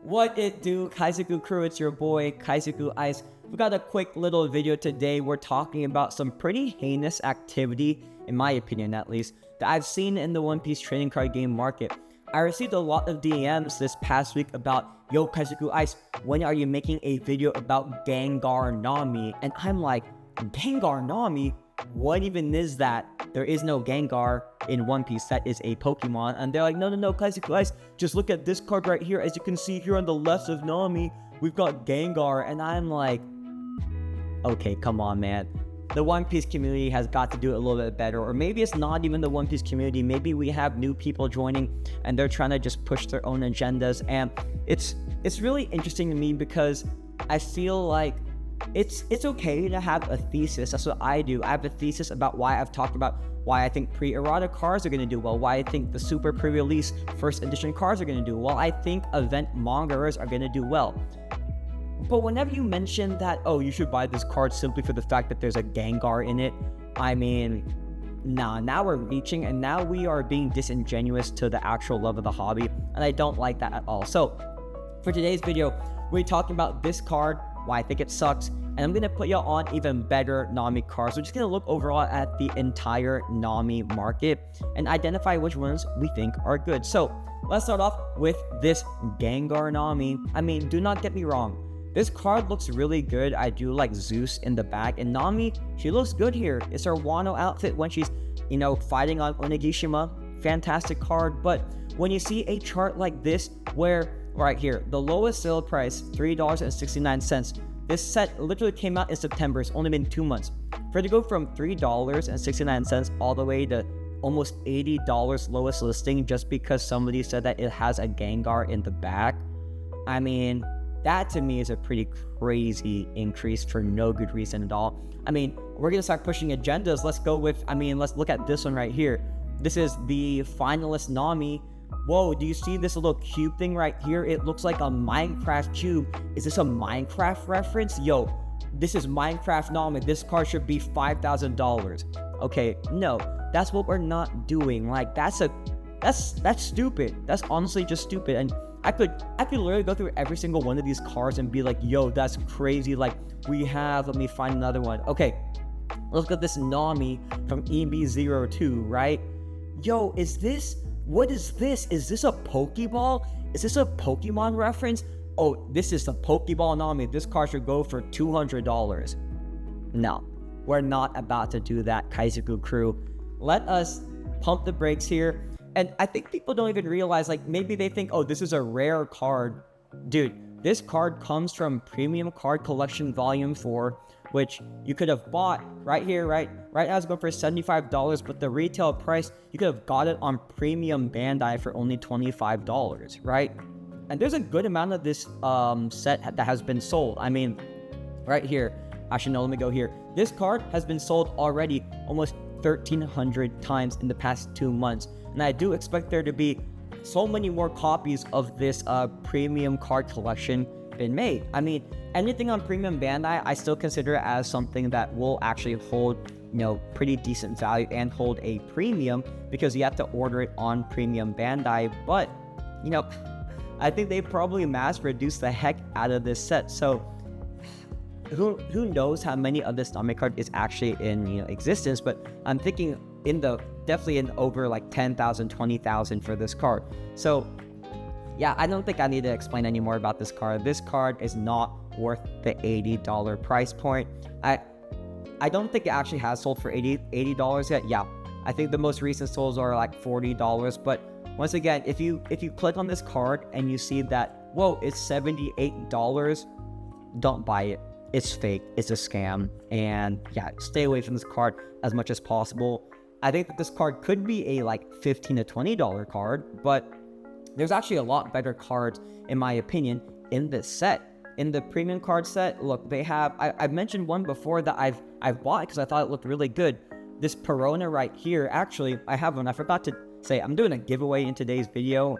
What it do, Kaizoku Crew? It's your boy, Kaizoku Ice. We got a quick little video today. We're talking about some pretty heinous activity, in my opinion at least, that I've seen in the One Piece trading card game market. I received a lot of DMs this past week about, yo, Kaizoku Ice, when are you making a video about Gengar Nami? And I'm like, Gengar Nami? What even is that? There is no Gengar in One Piece. That is a Pokemon. And they're like, no, Kaizoku Ice, just look at this card right here. As you can see here on the left of Nami, we've got Gengar. And I'm like, okay, come on, man. The One Piece community has got to do it a little bit better. Or maybe it's not even the One Piece community. Maybe we have new people joining and they're trying to just push their own agendas. And it's really interesting to me because I feel like it's okay to have a thesis. That's what I do. I have a thesis about why I've talked about why I think pre-errata cards are going to do well, why I think the super pre-release first edition cards are going to do well, I think event mangas are going to do well. But whenever you mention that, oh, you should buy this card simply for the fact that there's a Gengar in it, I mean, nah, now we're reaching and now we are being disingenuous to the actual love of the hobby, and I don't like that at all. So for today's video, we're talking about this card, why I think it sucks, and I'm going to put y'all on even better Nami cards. We're just going to look overall at the entire Nami market and identify which ones we think are good. So let's start off with this Gengar Nami. I mean, do not get me wrong. This card looks really good. I do like Zeus in the back, and Nami, she looks good here. It's her Wano outfit when she's, fighting on Onigashima. Fantastic card. But when you see a chart like this where right here, the lowest sale price, $3.69. This set literally came out in September. It's only been 2 months. For it to go from $3.69 all the way to almost $80 lowest listing just because somebody said that it has a Gengar in the back, I mean, that to me is a pretty crazy increase for no good reason at all. I mean, we're going to start pushing agendas. Let's look at this one right here. This is the finalist Nami. Whoa, do you see this little cube thing right here? It looks like a Minecraft cube. Is this a Minecraft reference? Yo, this is Minecraft Nami. This card should be $5,000. Okay, no, that's what we're not doing. Like, that's stupid. That's honestly just stupid. And I could literally go through every single one of these cards and be like, yo, that's crazy. Like, let me find another one. Okay, let's look at this Nami from EB02, right? Yo, what is this? Is this a Pokeball? Is this a Pokemon reference? Oh, this is the Pokeball Nami. This card should go for $200. No, we're not about to do that, Kaizoku Crew. Let us pump the brakes here. And I think people don't even realize, like, maybe they think, oh, this is a rare card. Dude, this card comes from Premium Card Collection Volume 4, which you could have bought right here, right now it's going for $75, but the retail price, you could have got it on Premium Bandai for only $25, right? And there's a good amount of this set that has been sold. I mean, right here, actually no, let me go here. This card has been sold already almost 1,300 times in the past 2 months. And I do expect there to be so many more copies of this premium card collection been made. I mean, anything on Premium Bandai, I still consider it as something that will actually hold, pretty decent value and hold a premium because you have to order it on Premium Bandai. But, I think they probably mass produced the heck out of this set. So who knows how many of this Nami card is actually in existence, but I'm thinking definitely in over like 10,000, 20,000 for this card. So yeah, I don't think I need to explain any more about this card. This card is not worth the $80 price point. I don't think it actually has sold for $80 yet. Yeah, I think the most recent solds are like $40. But once again, if you click on this card and you see that, whoa, it's $78, don't buy it. It's fake. It's a scam. And yeah, stay away from this card as much as possible. I think that this card could be a like $15 to $20 card, but there's actually a lot better cards, in my opinion, in this set. In the premium card set, look, they have, I've mentioned one before that I've bought because I thought it looked really good. This Perona right here, actually, I have one. I forgot to say, I'm doing a giveaway in today's video.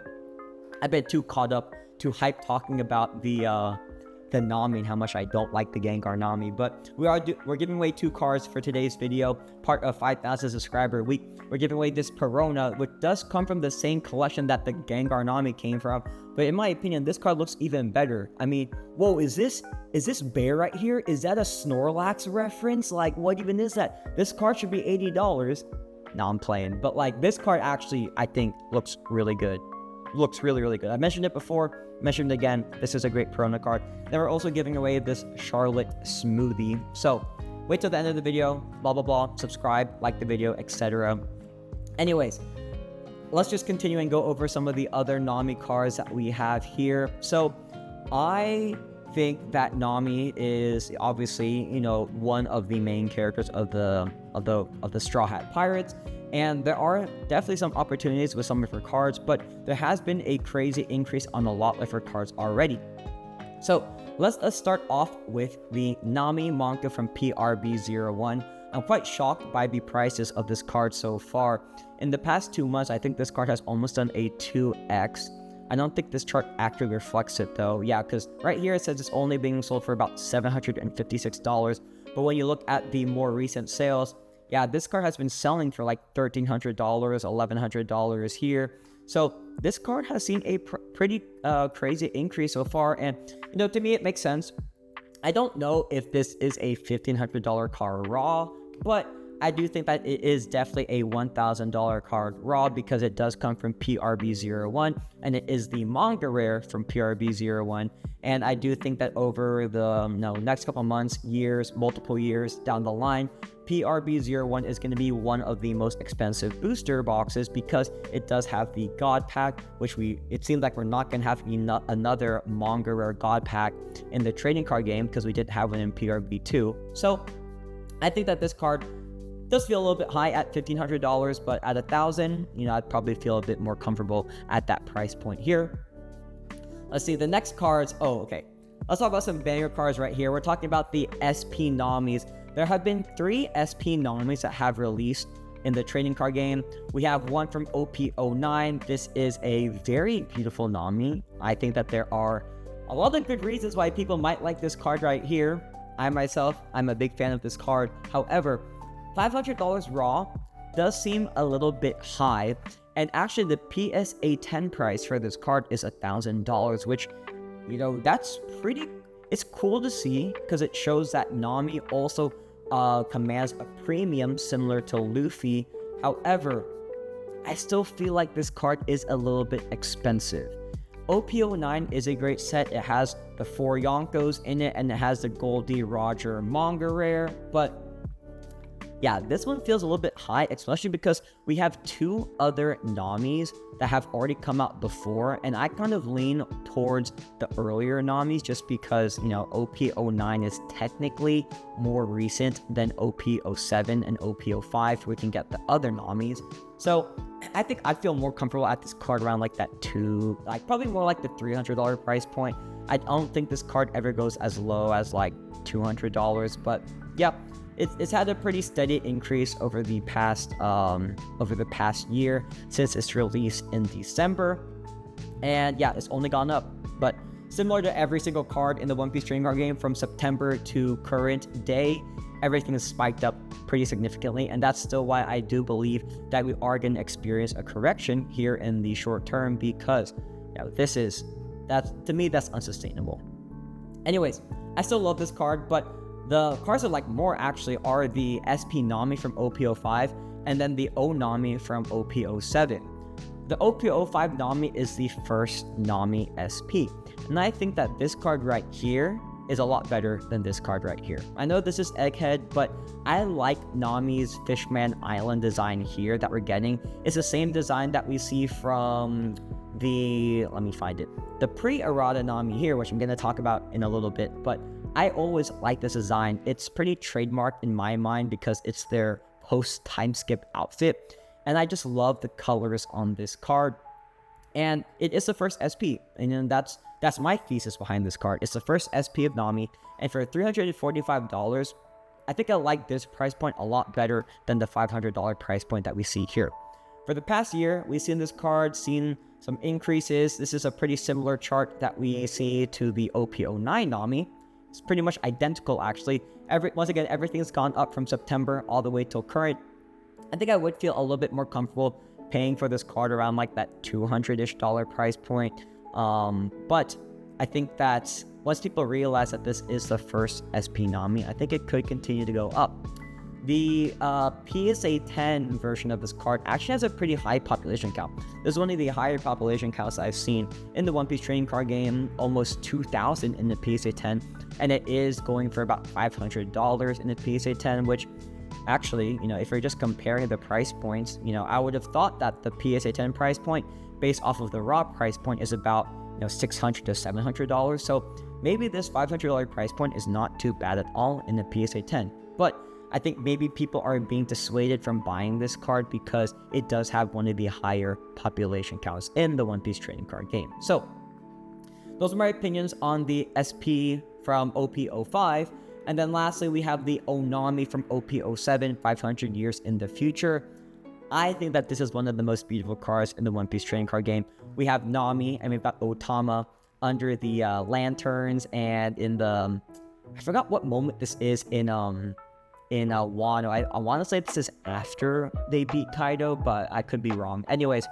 I've been too caught up, too hyped talking about the the Nami and how much I don't like the Gengar Nami. But we're giving away 2 cards for today's video, part of 5,000 subscriber week. We're giving away this Perona, which does come from the same collection that the Gengar Nami came from. But in my opinion, this card looks even better. I mean, whoa, is this bear right here? Is that a Snorlax reference? Like, what even is that? This card should be $80. No, I'm playing. But like, this card actually, I think, looks really good. Looks really, really good. I mentioned it before, mentioned it again. This is a great Perona card. Then we're also giving away this Charlotte Smoothie. So wait till the end of the video, blah, blah, blah. Subscribe, like the video, etc. Anyways, let's just continue and go over some of the other Nami cards that we have here. So I think that Nami is obviously, you know, one of the main characters of the Straw Hat Pirates, and there are definitely some opportunities with some of her cards, but there has been a crazy increase on a lot of her cards already. So let's start off with the Nami manga from PRB01. I'm quite shocked by the prices of this card so far. In the past 2 months, I think this card has almost done a 2x. I don't think this chart actually reflects it though. Yeah, because right here it says it's only being sold for about $756. But when you look at the more recent sales, yeah, this card has been selling for like $1,300, $1,100 here. So this card has seen a pretty crazy increase so far. And, you know, to me, it makes sense. I don't know if this is a $1,500 card raw, but I do think that it is definitely a $1,000 card raw because it does come from PRB01 and it is the manga rare from PRB01. And I do think that over the next couple months, years, multiple years down the line, PRB01 is going to be one of the most expensive booster boxes because it does have the God Pack, which it seems like we're not going to have another manga rare God Pack in the trading card game because we did have one in PRB2. So I think that this card does feel a little bit high at $1,500, but at $1,000, you know, I'd probably feel a bit more comfortable at that price point here. Let's see, the next cards. Oh, okay. Let's talk about some banger cards right here. We're talking about the SP Namis. There have been 3 SP Namis that have released in the trading card game. We have one from OP09. This is a very beautiful Nami. I think that there are a lot of good reasons why people might like this card right here. I myself, I'm a big fan of this card. However, $500 raw does seem a little bit high, and actually the PSA 10 price for this card is $1,000, which, you know, that's pretty, it's cool to see because it shows that Nami also commands a premium similar to Luffy. However, I still feel like this card is a little bit expensive. OP09 is a great set. It has the 4 Yonkos in it and it has the Goldie Roger manga rare, but yeah, this one feels a little bit high, especially because we have 2 other Namis that have already come out before, and I kind of lean towards the earlier Namis just because, you know, OP09 is technically more recent than OP07 and OP05, so we can get the other Namis. So I think I'd feel more comfortable at this card around like that probably more like the $300 price point. I don't think this card ever goes as low as like $200, but yeah. It's had a pretty steady increase over the past year since its release in December, and yeah, it's only gone up. But similar to every single card in the One Piece trading card game from September to current day, everything is spiked up pretty significantly, and that's still why I do believe that we are going to experience a correction here in the short term because, you know, to me that's unsustainable. Anyways, I still love this card, but the cards I like more actually are the SP Nami from OP05 and then the O Nami from OP07. The OP05 Nami is the first Nami SP, and I think that this card right here is a lot better than this card right here. I know this is Egghead, but I like Nami's Fishman Island design here that we're getting. It's the same design that we see from the pre-errata Nami here, which I'm going to talk about in a little bit, but I always like this design. It's pretty trademarked in my mind because it's their post-time skip outfit, and I just love the colors on this card. And it is the first SP, and then that's my thesis behind this card. It's the first SP of Nami, and for $345, I think I like this price point a lot better than the $500 price point that we see here. For the past year, we've seen this card, seen some increases. This is a pretty similar chart that we see to the OP09 Nami. It's pretty much identical, actually. Once again, everything's gone up from September all the way till current. I think I would feel a little bit more comfortable paying for this card around like that $200-ish price point. But I think that once people realize that this is the first SP Nami, I think it could continue to go up. The PSA 10 version of this card actually has a pretty high population count. This is one of the higher population counts I've seen in the One Piece trading card game, almost 2,000 in the PSA 10, and it is going for about $500 in the PSA 10, which actually, if you're just comparing the price points, I would have thought that the PSA 10 price point based off of the raw price point is about $600 to $700. So maybe this $500 price point is not too bad at all in the PSA 10. But I think maybe people are being dissuaded from buying this card because it does have one of the higher population counts in the One Piece trading card game. So those are my opinions on the SP from OP05. And then lastly, we have the Onami from OP07, 500 years in the future. I think that this is one of the most beautiful cards in the One Piece trading card game. We have Nami, and we've got Otama under the lanterns, and in the... I forgot what moment this is in Wano. I want to say this is after they beat Kaido, but I could be wrong. Anyways,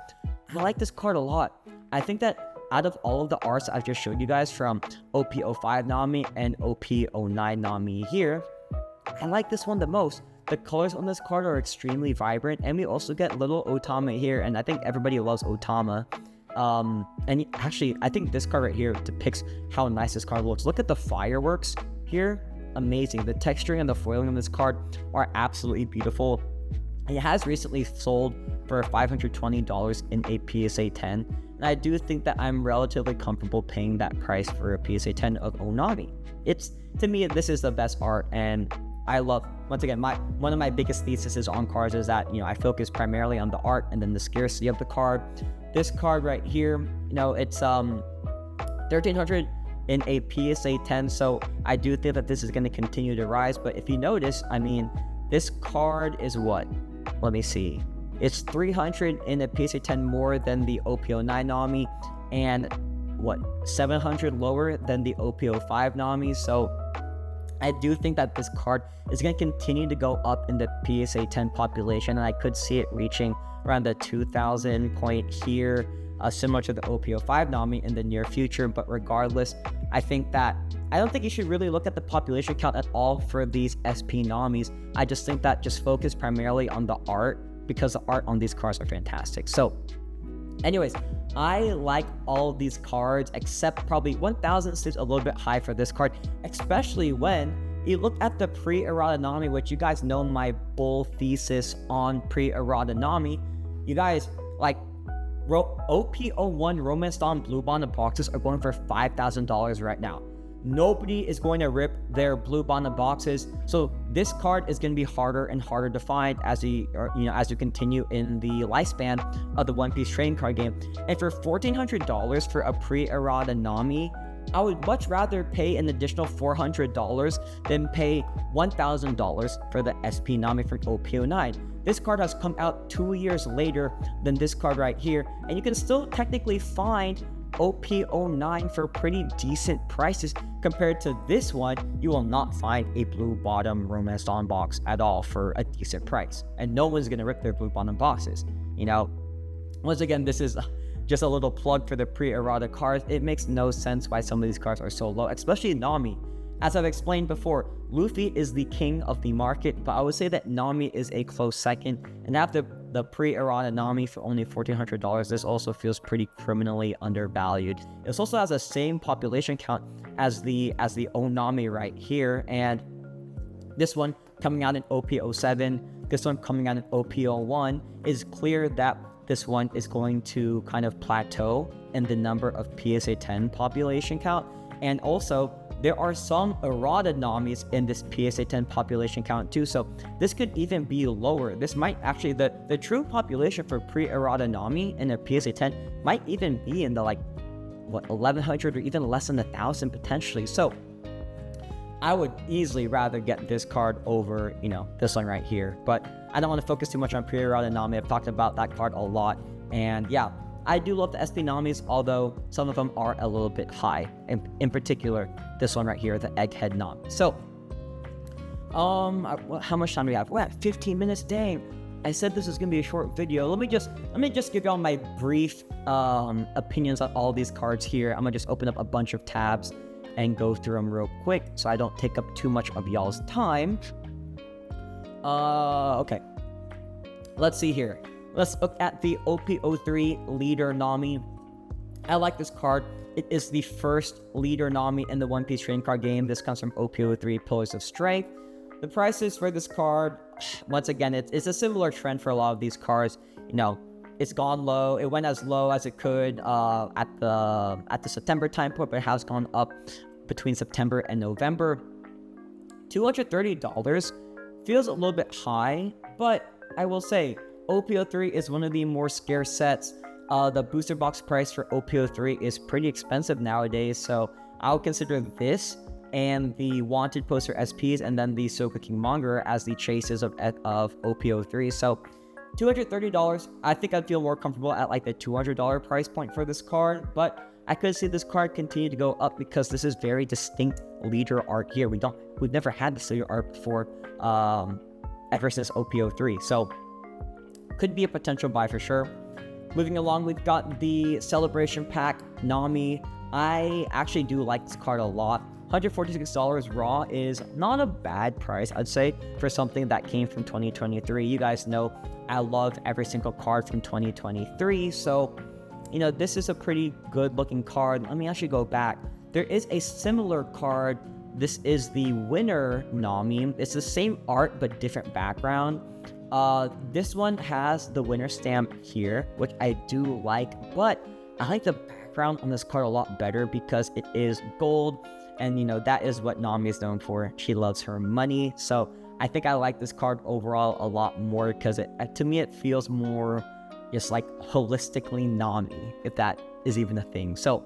I like this card a lot. I think that out of all of the arts I've just showed you guys from OP05 Nami and OP09 Nami here, I like this one the most. The colors on this card are extremely vibrant, and we also get little Otama here, and I think everybody loves Otama. And actually, I think this card right here depicts how nice this card looks. Look at the fireworks here. Amazing. The texturing and the foiling on this card are absolutely beautiful. It has recently sold for $520 in a PSA 10, and I do think that I'm relatively comfortable paying that price for a PSA 10 of Onami. To me, this is the best art, and I love, once again, one of my biggest theses on cards is that, I focus primarily on the art and then the scarcity of the card. This card right here, it's $1,300 in a PSA 10, so I do think that this is going to continue to rise. But if you notice, this card is what? Let me see. It's $300 in a PSA 10 more than the OP09 Nami, and what, $700 lower than the OP05 Nami. So I do think that this card is going to continue to go up in the PSA 10 population, and I could see it reaching around the 2,000 point here, similar to the OP05 Nami in the near future. But regardless, I don't think you should really look at the population count at all for these SP Namis. I just think that just focus primarily on the art, because the art on these cards are fantastic. So anyways, I like all of these cards, except probably 1,000 seems a little bit high for this card, especially when you look at the pre-errata Nami, which you guys know my bull thesis on pre-errata Nami. You guys, like, OP01 Romance Dawn Blue Bonded boxes are going for $5,000 right now. Nobody is going to rip their Blue Bonded boxes, so this card is going to be harder and harder to find as you continue in the lifespan of the One Piece trading card game. And for $1,400 for a pre-errata Nami, I would much rather pay an additional $400 than pay $1,000 for the SP Nami from OP09. This card has come out 2 years later than this card right here, and you can still technically find OP09 for pretty decent prices. Compared to this one, you will not find a Blue Bottom Romance Dawn box at all for a decent price, and no one's gonna rip their Blue Bottom boxes. Once again, this is just a little plug for the pre-errata cards. It makes no sense why some of these cards are so low, especially Nami. As I've explained before, Luffy is the king of the market, but I would say that Nami is a close second. And after the pre-errata Nami for only $1,400, this also feels pretty criminally undervalued. It also has the same population count as the Onami right here, and this one coming out in OP07, this one coming out in OP01, is clear that this one is going to kind of plateau in the number of PSA 10 population count. And also, there are some errata Namis in this PSA 10 population count too, so this could even be lower. This might actually, the true population for pre-errata Nami in a PSA 10 might even be in the 1,100 or even less than 1,000 potentially. So I would easily rather get this card over, this one right here. But I don't want to focus too much on pre-errata Nami. I've talked about that card a lot. And yeah, I do love the SP Namis, although some of them are a little bit high. In particular, this one right here, the Egghead Nami. So, how much time do we have? We're at 15 minutes. Dang. I said this is gonna be a short video. Let me just give y'all my brief opinions on all these cards here. I'm gonna just open up a bunch of tabs and go through them real quick so I don't take up too much of y'all's time. Okay. Let's see here. Let's look at the OP03 Leader Nami. I like this card. It is the first Leader Nami in the One Piece trading card game. This comes from OP03 Pillars of Strength. The prices for this card, once again, it's a similar trend for a lot of these cards. You know, it's gone low. It went as low as it could at the September time point, but it has gone up between September and November. $230 feels a little bit high, but I will say OP03 is one of the more scarce sets. The booster box price for OP03 is pretty expensive nowadays, so I'll consider this and the Wanted poster SPs and then the Soka King Manga as the chases of OP03. So $230, I think I'd feel more comfortable at like the $200 price point for this card, but I could see this card continue to go up because this is very distinct leader art here. We've never had this leader art before, ever since OP03. So could be a potential buy for sure. Moving along, we've got the Celebration Pack Nami. I actually do like this card a lot. $146 raw is not a bad price, I'd say, for something that came from 2023. You guys know I love every single card from 2023, so, you know, this is a pretty good looking card. Let me actually go back. There is a similar card. This is the Winner Nami. It's the same art, but different background. This one has the winner stamp here, which I do like, but I like the background on this card a lot better because it is gold. And, you know, that is what Nami is known for. She loves her money. So I think I like this card overall a lot more because to me, it feels more just like holistically Nami, if that is even a thing. So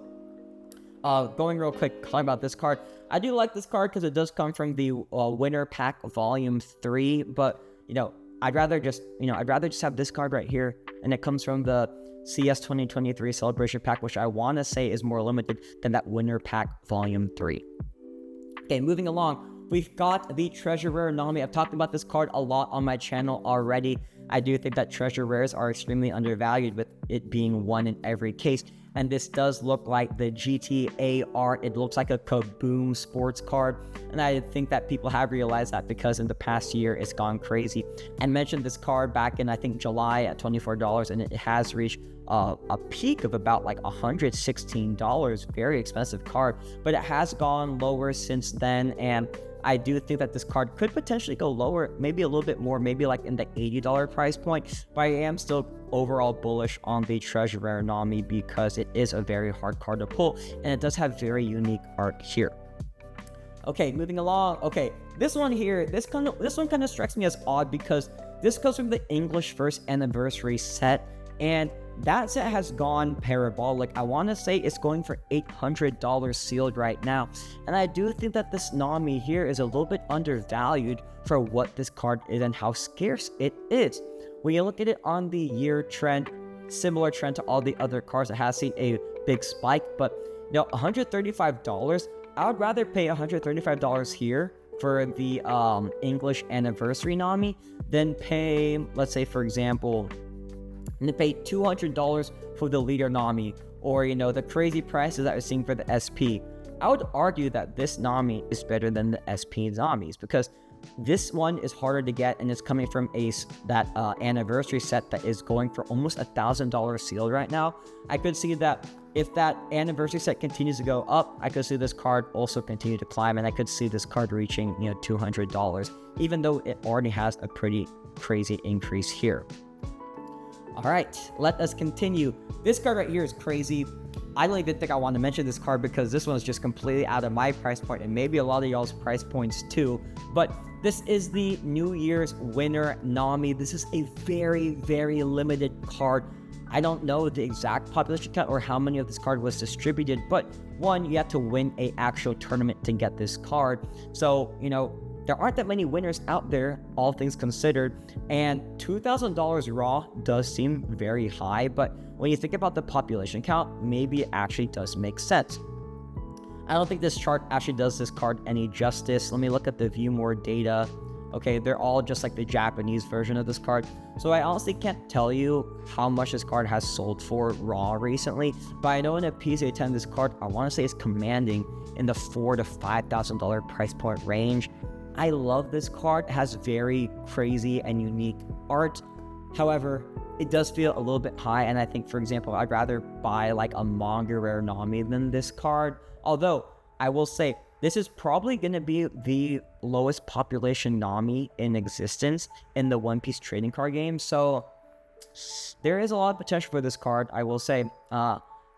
going real quick, talking about this card. I do like this card because it does come from the Winner Pack Volume 3. But, you know, I'd rather just have this card right here. And it comes from the CS 2023 Celebration Pack, which I want to say is more limited than that Winner Pack Volume 3. Okay, moving along, we've got the Treasure Rare Nami. I've talked about this card a lot on my channel already. I do think that Treasure Rares are extremely undervalued, with it being one in every case. And this does look like the GTA art. It looks like a Kaboom sports card. And I think that people have realized that because in the past year, it's gone crazy. I mentioned this card back in, I think, July at $24, and it has reached a peak of about like $116. Very expensive card, but it has gone lower since then. And I do think that this card could potentially go lower, maybe a little bit more, maybe like in the $80 price point, but I am still overall bullish on the Treasure Rare Nami because it is a very hard card to pull and it does have very unique art here. Okay, moving along. Okay, this one here, this one kind of strikes me as odd because this comes from the English First Anniversary set, and that set has gone parabolic. I want to say it's going for $800 sealed right now. And I do think that this Nami here is a little bit undervalued for what this card is and how scarce it is. When you look at it on the year trend, similar trend to all the other cards, it has seen a big spike. But, you know, $135, I would rather pay $135 here for the English Anniversary Nami than pay, let's say, for example, and pay $200 for the Leader Nami, or, you know, the crazy prices that we're seeing for the SP. I would argue that this Nami is better than the SP Namis because this one is harder to get and it's coming from that anniversary set that is going for almost $1,000 sealed right now. I could see that if that anniversary set continues to go up, I could see this card also continue to climb, and I could see this card reaching, you know, $200, even though it already has a pretty crazy increase here. All right, let us continue. This card right here is crazy. I don't even think I want to mention this card because this one is just completely out of my price point and maybe a lot of y'all's price points too. But this is the New Year's Winner Nami. This is a very, very limited card. I don't know the exact population count or how many of this card was distributed, but one, you have to win an actual tournament to get this card. So, you know, there aren't that many winners out there, all things considered, and $2,000 raw does seem very high, but when you think about the population count, maybe it actually does make sense. I don't think this chart actually does this card any justice. Let me look at the view more data. Okay, they're all just like the Japanese version of this card. So I honestly can't tell you how much this card has sold for raw recently, but I know in a PSA 10, this card, I want to say is commanding in the $4,000 to $5,000 price point range. I love this card. It has very crazy and unique art. However, it does feel a little bit high, and I think, for example, I'd rather buy like a Manga Rare Nami than this card. Although, I will say, this is probably going to be the lowest population Nami in existence in the One Piece trading card game, so there is a lot of potential for this card, I will say.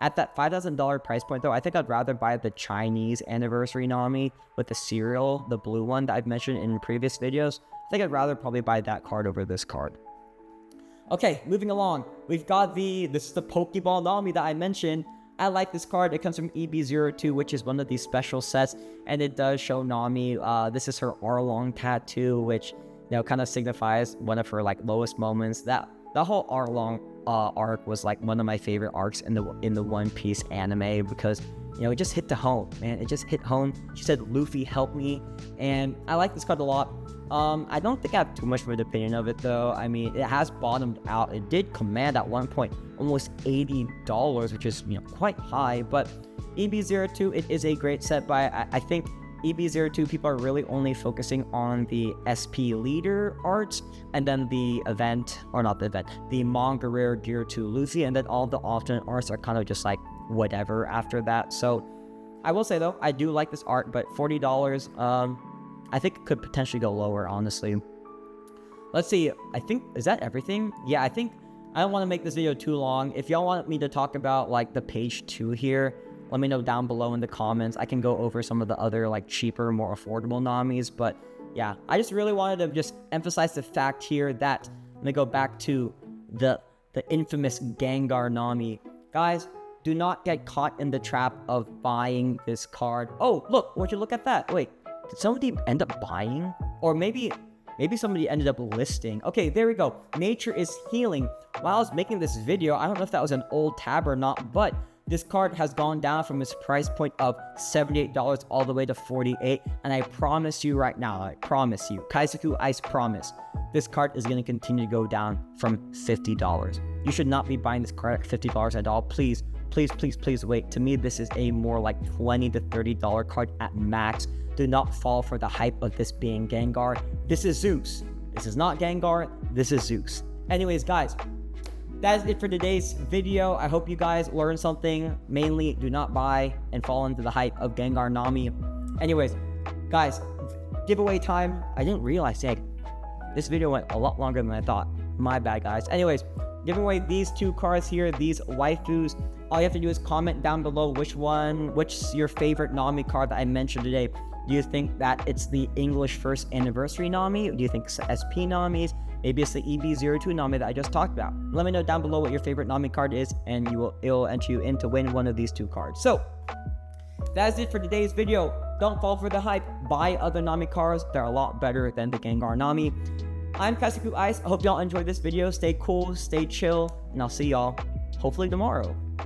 At that $5,000 price point, though, I think I'd rather buy the Chinese anniversary Nami with the cereal, the blue one that I've mentioned in previous videos. I think I'd rather probably buy that card over this card. Okay, moving along. We've got this is the Pokeball Nami that I mentioned. I like this card. It comes from EB02, which is one of these special sets, and it does show Nami. This is her Arlong tattoo, which, kind of signifies one of her, like, lowest moments. The whole Arlong arc was, like, one of my favorite arcs in the One Piece anime because, it just hit the home, man. It just hit home. She said, "Luffy, help me," and I like this card a lot. I don't think I have too much of an opinion of it, though. I mean, it has bottomed out. It did command at one point almost $80, which is, quite high. But EB02, it is a great set, but I think EB02 people are really only focusing on the SP leader art, and then the event, or not the event, the Manga Rare Gear 2 Luffy, and then all the alternate arts are kind of just like whatever after that. So I will say, though, I do like this art, but $40, I think it could potentially go lower, honestly. Let's see. I think, is that everything? Yeah, I think I don't want to make this video too long. If y'all want me to talk about, like, the page 2 here, let me know down below in the comments. I can go over some of the other, like, cheaper, more affordable Namis. But, yeah, I just really wanted to just emphasize the fact here that, let me go back to the infamous GENGAR Nami. Guys, do not get caught in the trap of buying this card. Oh, look, would you look at that? Wait. Did somebody end up buying? Or maybe somebody ended up listing. Okay, there we go. Nature is healing. While I was making this video, I don't know if that was an old tab or not, but this card has gone down from its price point of $78 all the way to $48. And I promise you right now, I promise you, Kaizoku Ice promise, this card is going to continue to go down from $50. You should not be buying this card at $50 at all. Please, please, please, please wait. To me, this is a more like $20 to $30 card at max. Do not fall for the hype of this being GENGAR. This is Zeus. This is not GENGAR. This is Zeus. Anyways, guys, that is it for today's video. I hope you guys learned something. Mainly, do not buy and fall into the hype of GENGAR Nami. Anyways, guys, giveaway time. I didn't realize, this video went a lot longer than I thought. My bad, guys. Anyways, giving away these two cards here, these waifus. All you have to do is comment down below which is your favorite Nami card that I mentioned today. Do you think that it's the English first anniversary Nami? Do you think it's the SP Namis? Maybe it's the EB02 Nami that I just talked about. Let me know down below what your favorite Nami card is, and it'll enter you in to win one of these two cards. So, that is it for today's video. Don't fall for the hype. Buy other Nami cards. They're a lot better than the GENGAR Nami. I'm Kaizoku Ice. I hope y'all enjoyed this video. Stay cool, stay chill, and I'll see y'all hopefully tomorrow.